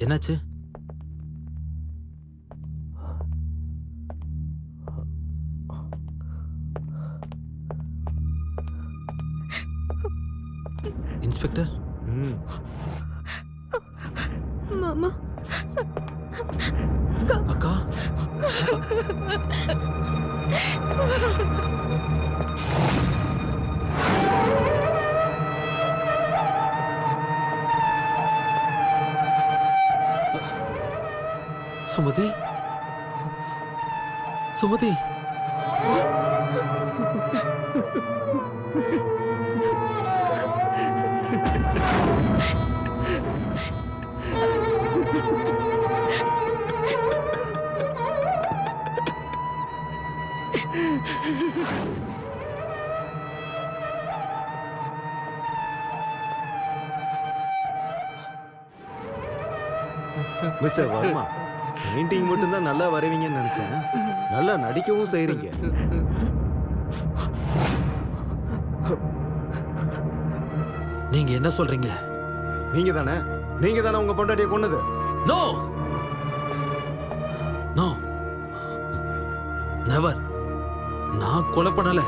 என்னாச்சு? இன்ஸ்பெக்டர். மாமா. அக்கா. சுமதி. சுமதி. மிஸ்டர் வர்மா, பெயிண்டிங் மட்டும்தான் நல்லா வரைவீங்கன்னு நினைச்சேன். நல்லா நடிக்கவும் செய்றீங்க. நீங்க என்ன சொல்றீங்க? நீங்க தானே உங்க பொண்டாட்டியை கொன்னது? No no, never. நான் கொலை பண்ணல.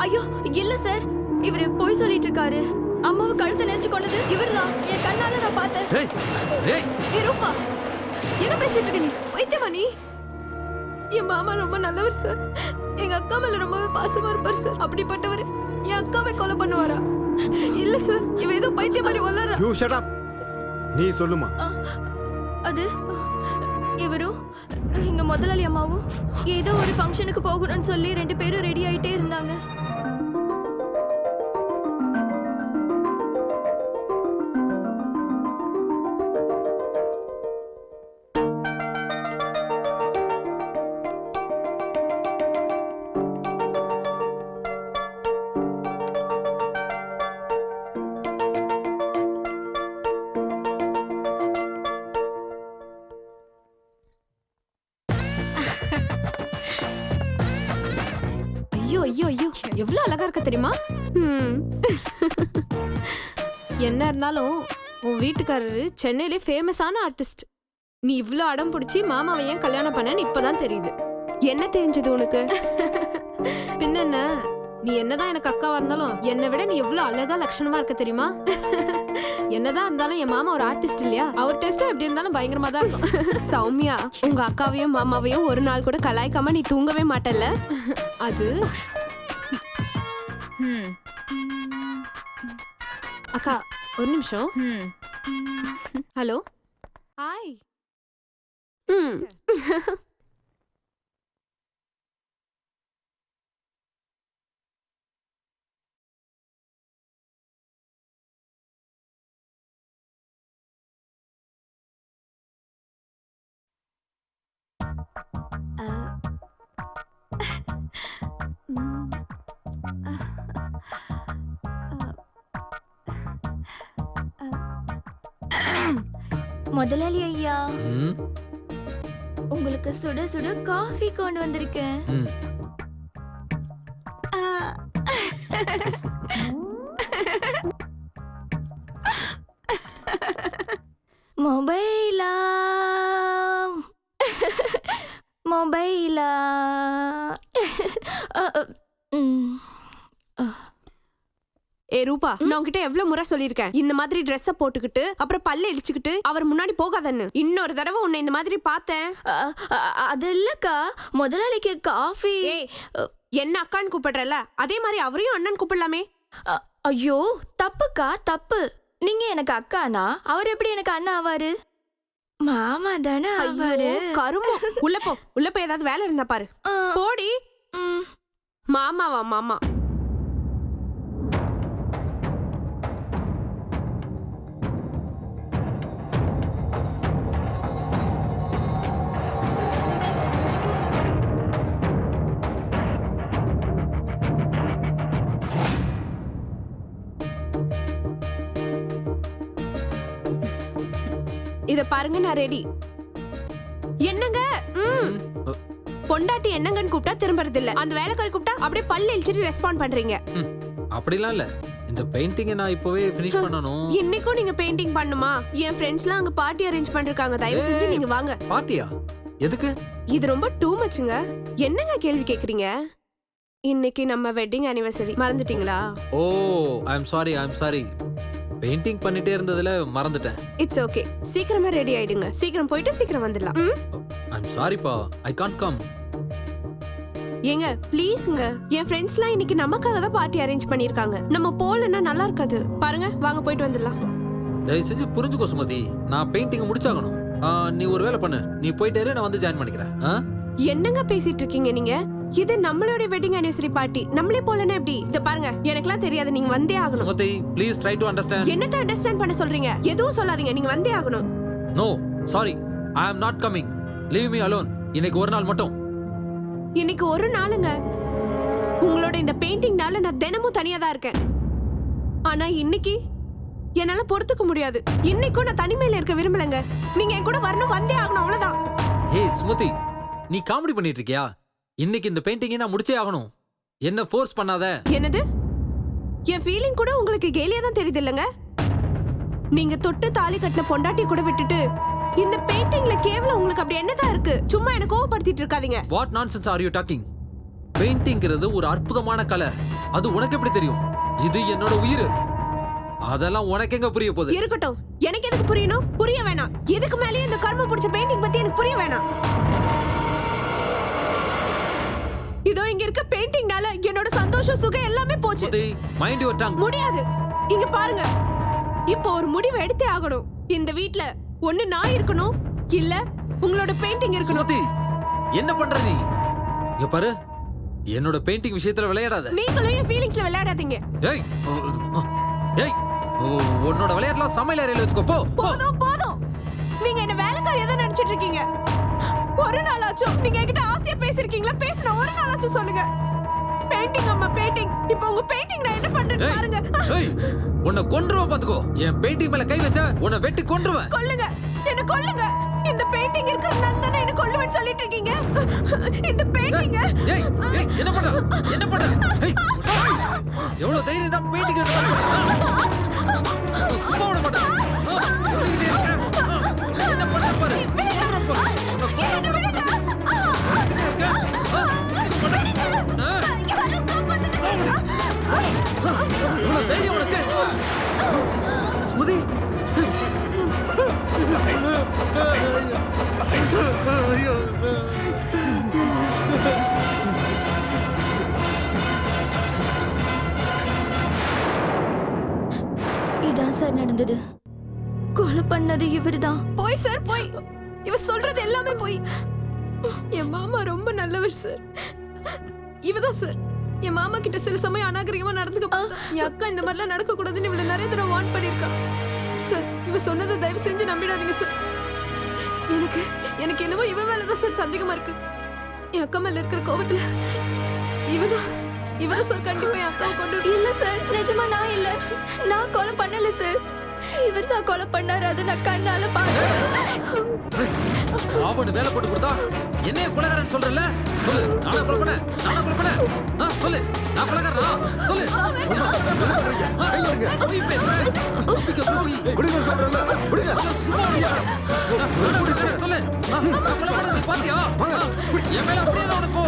ஐயோ இல்ல சார், இவரு போய் சொல்லிட்டு இருக்காரு. அம்மாவை கழுத்தை நெரிச்சு கொண்டது இவர்தான். என் கண்ணால நான் பார்த்தேன். ஏய் ஏய் ஏ ரூபா, என்ன பேசிட்டு இருக்க நீ? பைத்தியமா நீ? என் மாமா ரொம்ப நல்லவர் சார். எங்க அக்கா மேல ரொம்பவே பாசமா இருப்பார் சார். அப்படிப்பட்டவர் என் அக்காவை கொலை பண்ணுவாரா? இல்ல சார், இவ ஏதோ பைத்திய மாதிரி வளர்றா. You shut up. நீ சொல்லுமா. அது இவரும் எங்க முதலாளி அம்மாவும் ஏதோ ஒரு ஃபங்க்ஷனுக்கு போகணும்னு சொல்லி 2 பேரும் ரெடி ஆயிட்டே இருந்தாங்க. ஐயோ ஐயோ ஐயோ, எவ்வளவு அழகா இருக்க தெரியுமா? என்ன இருந்தாலும் உன் வீட்டுக்காரரு சென்னையிலே ஃபேமஸான ஆர்டிஸ்ட். நீ இவ்ளோ அடம் பிடிச்சி மாமாவை ஏன் கல்யாணம் பண்ணன்னு இப்பதான் தெரியுது. என்ன தெரிஞ்சது உனக்கு? பின்ன என்ன, நீ என்னதான் எனக்கு அக்காவா இருந்தாலும் என்னை விட நீ எவ்வளவு அழகா லட்சணமா இருக்க தெரியுமா? என்னதான் இருந்தாலும் என் மாமா ஒரு ஆர்டிஸ்ட் இல்லையா? அவர் டெஸ்டும் எப்படி இருந்தாலும் பயங்கரமா தான் இருக்கும். சௌமியா, உங்க அக்காவையும் மாமாவையும் ஒரு நாள் கூட கலாய்க்காம நீ தூங்கவே மாட்டல்ல? அது அக்கா ஒரு நிமிஷம். ஹலோ. ஹாய். முதலாளி ஐயா, உங்களுக்கு சுட சுட காஃபி கொண்டு வந்திருக்கேன். மொபைலா மொபைலா. ஏ ரூபா, நான் உன்கிட்ட எவ்வளவு முறை சொல்லிருக்கேன், இந்த மாதிரி ட்ரெஸ்ஸ போட்டுக்கிட்டு அப்புறம் பல்ல இடிச்சுக்கிட்டு அவர் முன்னாடி போகாதன்னு. இன்னொரு தடவை உன்னை இந்த மாதிரி பார்த்தேன். அது இல்லக்கா, முதலாளிக்கு காஃபி. என்ன அக்கான்னு கூப்பிடுறல, அதே மாதிரி அவரையும் அண்ணன் கூப்பிடலாமே. ஐயோ தப்புக்கா, தப்பு. நீங்க எனக்கு அக்கானா அவர் எப்படி எனக்கு அண்ணா ஆவாரு? மாமா தானே ஆவாரு. கருமோ, உள்ள போ, உள்ள போய் ஏதாவது வேலை இருந்தா பாரு. போடி. மாமாவா மாமா? இத பாருங்க, நான் ரெடி. என்னங்க? பொண்டாட்டி என்னங்கன்னு கூப்பிட்டா திரும்பறது இல்ல. அந்த வேலைக்காரி கூப்பிட்டா அப்படியே பல்ல இழிச்சிட்டு ரெஸ்பாண்ட் பண்றீங்க. அப்படிலாம் இல்ல. இந்த பெயிண்டிங்கை நான் இப்போவே ஃபினிஷ் பண்ணணும். இன்னைக்கும் நீங்க பெயிண்டிங் பண்ணுமா? என் ஃப்ரெண்ட்ஸ்லாம் அங்க பார்ட்டி அரேஞ்ச் பண்ணிருக்காங்க. தயவு செஞ்சு நீங்க வாங்க. பார்ட்டியா? எதுக்கு? இது ரொம்ப டூ மச்சுங்க. என்னங்க கேள்வி கேக்குறீங்க? இன்னைக்கு நம்ம வெட்டிங் ஆனிவர்சரி, மறந்துட்டீங்களா? ஓ ஐ எம் சாரி. பெயிண்டிங் பண்ணிட்டே இருந்ததுல மறந்துட்டேன். It's okay. சீக்கிரமா ரெடி ஆயிடுங்க. சீக்கிரம் போயிட்டு சீக்கிரம் வந்துடலாம். ஐ எம் சாரிப்பா, ஐ கான்ட் கம். ஏங்க ப்ளீஸ்ங்க, என் ஃப்ரெண்ட்ஸ்லாம் இன்னைக்கு நமக்காக தான் பார்ட்டி அரேஞ்ச் பண்ணிருக்காங்க. நம்ம போலன்னா நல்லா இருக்காது. பாருங்க, வாங்க போயிட்டு வந்துடலாம். தயவு செஞ்சு புரிஞ்சுக்கோ சுமதி, நான் பெயிண்டிங் முடிச்சாகணும். நீ ஒரு வேலை பண்ணு, நீ போயிட்டே இரு, நான் வந்து ஜாயின் பண்ணிக்கிறேன். என்னங்க பேசிட்டு இருக்கீங்க நீங்க? இது நம்மளோட வெட்டிங் ஆனிவர்சரி பார்ட்டி. நம்மளே போலனா எப்படி? இத பாருங்க, எனக்குலாம் தெரியாது, நீங்க வந்தே ஆகணும். Sumathi please try to understand. என்னத்த அண்டர்ஸ்டாண்ட் பண்ண சொல்றீங்க? எதுவும் சொல்லாதீங்க, நீங்க வந்தே ஆகணும். No sorry, I am not coming. Leave me alone. இன்னைக்கு ஒரு நாள் மட்டும். இன்னைக்கு ஒரு நாளுங்க. உங்களோட இந்த பெயிண்டிங்னால நான் தினமும் தனியா தான் இருக்கேன். ஆனா இன்னைக்கு என்னால பொறுத்துக்க முடியாது. இன்னைக்கும் நான் தனிமையில இருக்க விரும்பலங்க. நீங்க என் கூட வரணும், வந்தே ஆகணும், அவ்வளவுதான். ஏய் சுமதி, நீ காமெடி பண்ணிட்டு இருக்கியா? இன்னைக்கு இந்த பெயிண்டிங்கை நான் முடிச்சே ஆகணும். என்ன ஃபோர்ஸ் பண்ணாத. என்னது? என் ஃபீலிங் கூட உங்களுக்கு கேலியா தான் தெரியுது இல்லங்க? நீங்க தொட்டு தாலி கட்டின பொண்டாட்டி கூட விட்டுட்டு இந்த பெயிண்டிங்ல கேவலம் உங்களுக்கு அப்படி என்னதான் இருக்கு? சும்மா என்ன கோவப்படுத்திட்டு இருக்காதீங்க. What nonsense are you talking? பெயிண்டிங்கிறது ஒரு அற்புதமான கலை. அது உனக்கு எப்படி தெரியும்? இது என்னோட உயிர். அதெல்லாம் உனக்கு எங்க புரிய போகுது? இருக்கட்டும், எனக்கு எதுக்கு புரியணும்? புரிய வேணாம். எதுக்கு மேலே இந்த கர்மம் பிடிச்ச பெயிண்டிங் பத்தி எனக்கு புரிய வேணாம். இதோ இங்க இருக்க பெயிண்டிங்னால என்னோட சந்தோஷம், சுகம் எல்லாமே போச்சு. Mind your tongue. முடியாது. இங்க பாருங்க, இப்போ ஒரு முடிவு எடுத்தே ஆகணும். இந்த வீட்ல ஒண்ணு நான் இருக்கணும், இல்ல உங்களோட பெயிண்டிங் இருக்கணும். சுமதி, என்ன பண்ற நீ? இங்க பாரு, என்னோட பெயிண்டிங் விஷயத்துல விளையாடாத. நீங்களும் என் ஃபீலிங்ஸ்ல விளையாடாதீங்க. ஏய் ஏய், உன்னோட விளையாட்டுலாம் சமையல் அறையில வச்சுக்கோ. போ. போதும் போதும். நீங்க என்ன வேலைக்காரியா தான் நினைச்சிட்டு இருக்கீங்க. ஒரு நாளாச்சும் நீங்க என்கிட்ட ஆசையா பேசிருக்கீங்களா? பேசின ஒரு நாளாச்சும் சொல்லுங்க. பெயிண்டிங் அம்மா பெயிண்டிங். இப்போ உங்க பெயிண்டிங் நான் என்ன பண்றேன்னு பாருங்க. ஏய், உன்னை கொன்றுவ பாத்துக்கோ. என் பெயிண்டிங் மேல கை வச்சா உன்னை வெட்டி கொன்றுவேன். கொல்லுங்க, என்ன கொல்லுங்க. இந்த பெயிண்டிங் இருக்கிறதுனால தானே என்ன கொல்லுவேன்னு சொல்லிட்டு இருக்கீங்க. இந்த பெயிண்டிங். ஏய் ஏய், என்ன பண்ற? என்ன பண்ற? ஏய், எவ்வளவு தைரியம் தான் பெயிண்டிங் எடுத்து வர? சும்மா விட மாட்டேன். சொல்லிக்கிட்டே இருக்கேன். என்ன பண்ற பாரு. என்ன விடுங்க. எவ்வளவு தைரியம் உனக்கு? சுமதி, இதான் சார் நடந்தது. கொலை பண்ணது இவர்தான். போய் சார் போய். இவ சொல்றது எல்லாமே போய். என் மாமா ரொம்ப நல்லவர் சார். இவதான் சார் என் மாமா கிட்ட சில சமயம் அநாகரிகமா நடந்துக்க பார்த்தா. என் அக்கா இந்த மாதிரிலாம் நடக்க கூடாதுன்னு இவளை நிறைய தடவை வார்ன் பண்ணிருக்கா சார். இவ சொன்னதை தயவு செஞ்சு நம்பிடாதீங்க சார். எனக்கு என்னமோ இவ மேலதான் சார் சந்தேகமா இருக்கு. என் அக்கா மேல இருக்கிற கோவத்துல இவதான் சார் கண்டிப்பா என் அக்காவை கொண்டு இல்ல சார், நிஜமா நான் இல்ல. நான் கொலை பண்ணல சார். இவர்தான் கொலை பண்ணாரு. அது நான் கண்ணால பார்த்தேன். அவனு வேலை போட்டு கொடுத்தா என்னைய கொலைகாரன் சொல்றல? சொல்லு, நானா கொலை பண்ண? சொல்லு, நான் கொலைகாரனா? சொல்லு. போய் பேசுறேன். நம்பிக்கை துரோகி. விடுங்க சொல்றேன்ல, விடுங்க. சும்மா சொல்லு. நான் கொலை பண்ணது பாத்தியா? என் மேல அப்படியே உனக்கு